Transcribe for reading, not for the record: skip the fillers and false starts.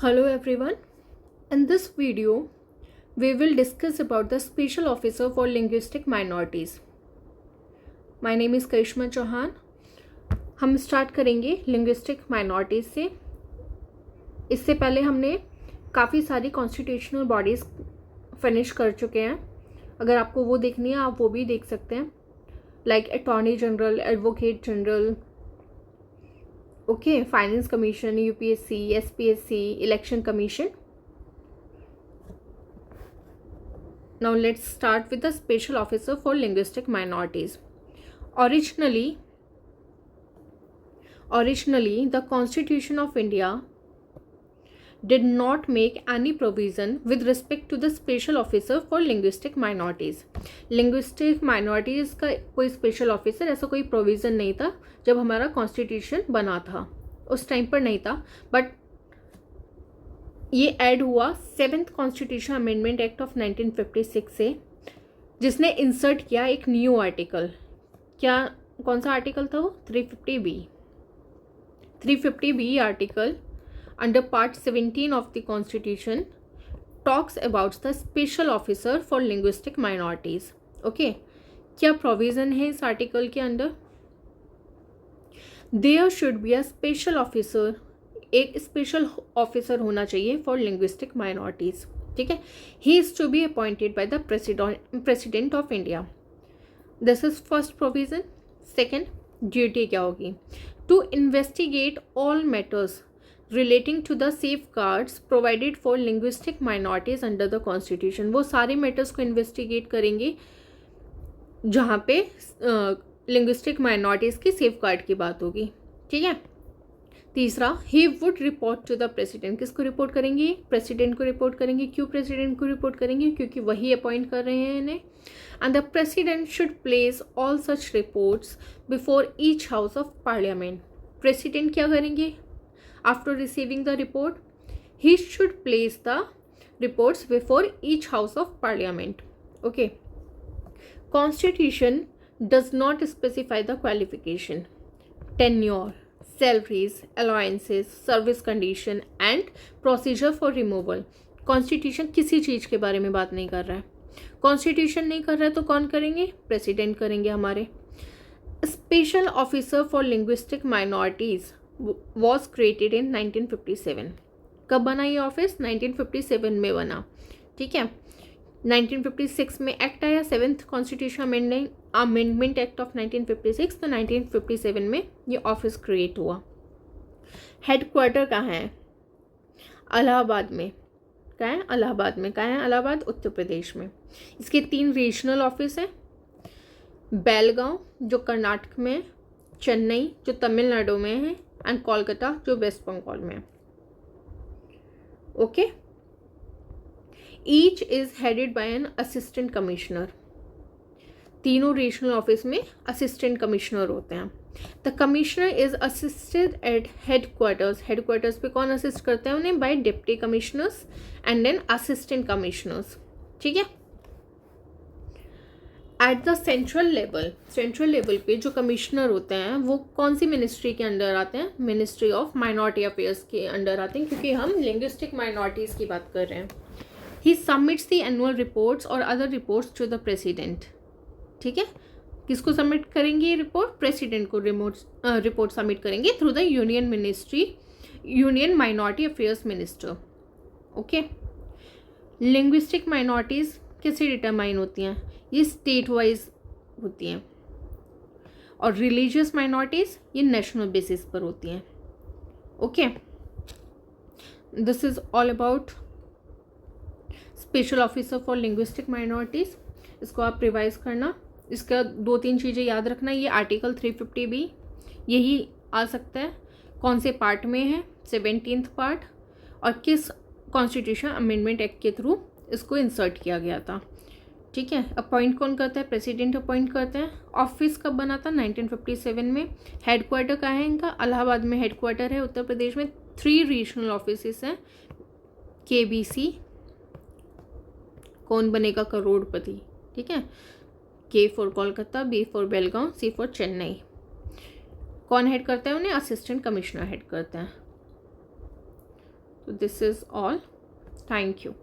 Hello everyone. In this video, we will discuss about the Special Officer for Linguistic Minorities. My name is करिश्मा चौहान. हम start करेंगे linguistic minorities से. इससे पहले हमने काफ़ी सारी कॉन्स्टिट्यूशनल बॉडीज़ फिनिश कर चुके हैं. अगर आपको वो देखनी है आप वो भी देख सकते हैं, like attorney general, advocate general, okay, finance commission, UPSC, SPSC, election commission. Now let's start with the Special Officer for Linguistic Minorities. Originally, the Constitution of India did not make any provision with respect to the Special Officer for Linguistic Minorities. Linguistic Minorities का कोई special officer ऐसा कोई provision नहीं था जब हमारा constitution बना था. उस टाइम पर नहीं था, बट ये ऐड हुआ 7th constitution amendment act of 1956 से, जिसने इंसर्ट किया एक न्यू आर्टिकल. क्या, कौन सा आर्टिकल था वो? 350B. 350B article under part 17 of the constitution talks about the special officer for linguistic minorities. Okay, क्या provision है इस आर्टिकल के अंदर? There should be a special officer, एक स्पेशल ऑफिसर होना चाहिए फॉर लिंग्विस्टिक माइनॉरिटीज़. ठीक है. He is to be appointed by the president of India. This is first provision. Second, duty क्या होगी? To investigate all matters relating to the safeguards provided for linguistic minorities under the constitution. वो सारे matters को investigate करेंगे जहाँ पे linguistic minorities की safeguard की बात होगी. ठीक है. तीसरा, he would report to the president. किसको रिपोर्ट करेंगे? प्रेसिडेंट को रिपोर्ट करेंगे. क्यों प्रेसिडेंट को रिपोर्ट करेंगे? क्योंकि वही अपॉइंट कर रहे हैं इन्हें. And the president should place all such reports before each house of parliament. President क्या करेंगे? After receiving the report, he should place the reports before each house of parliament. Okay. Constitution does not specify the qualification, tenure, salaries, allowances, service condition and procedure for removal. Constitution किसी चीज़ के बारे में बात नहीं कर रहा है. Constitution नहीं कर रहा है तो कौन करेंगे? प्रेसिडेंट करेंगे हमारे. Special officer for linguistic minorities was created in 1957. कब बना ये ऑफिस? 1957 में बना. ठीक है. 1956 में एक्ट आया, 7th constitution amendment act of 1956. तो 1957 में ये ऑफिस क्रिएट हुआ. हेडक्वार्टर कहाँ है? इलाहाबाद में. कहाँ है? इलाहाबाद में. कहाँ है? इलाहाबाद, उत्तर प्रदेश में. इसके 3 रीजनल ऑफिस हैं. बेलगांव जो कर्नाटक में है, चेन्नई जो तमिलनाडु में है, एंड कोलकाता जो वेस्ट बंगाल में है. Okay. Each is headed by an assistant commissioner. तीनों रीजनल ऑफिस में असिस्टेंट कमिश्नर होते हैं. The commissioner is assisted at headquarters. Headquarters पे कौन असिस्ट करते हैं उन्हें? By deputy commissioners and then assistant commissioners. ठीक है. एट द सेंट्रल लेवल पे जो कमिश्नर होते हैं वो कौन सी मिनिस्ट्री के अंडर आते हैं? मिनिस्ट्री ऑफ माइनॉरिटी अफेयर्स के अंडर आते हैं, क्योंकि हम लिंग्विस्टिक माइनॉरिटीज़ की बात कर रहे हैं. He submits the annual reports और other reports to the president. ठीक है. किसको सबमिट करेंगे ये रिपोर्ट? प्रेसिडेंट को रिपोर्ट सबमिट करेंगे through the union minority affairs minister. Okay. Linguistic minorities कैसे डिटरमाइन होती हैं? ये स्टेट वाइज होती हैं. और रिलीजियस माइनॉरिटीज़ ये नेशनल बेसिस पर होती हैं. Okay. This is all about special officer for linguistic minorities. इसको आप रिवाइज करना. इसका 2-3 चीज़ें याद रखना. ये आर्टिकल 350B यही आ सकता है. कौन से पार्ट में है? 17th part. और किस कॉन्स्टिट्यूशन अमेंडमेंट एक्ट के थ्रू इसको इंसर्ट किया गया था. ठीक है. अपॉइंट कौन करता है? प्रेसिडेंट अपॉइंट करते हैं. ऑफिस कब बना था? 1957 में. हेडक्वार्टर कहाँ है इनका? इलाहाबाद में हेडक्वार्टर है. उत्तर प्रदेश में 3 रीजनल ऑफिस हैं. KBC, कौन बनेगा करोड़पति. ठीक है. K for Kolkata, B for Belgaum, C for Chennai. कौन हेड करता है उन्हें? असिस्टेंट कमिश्नर हेड करते हैं. So this is all. Thank you.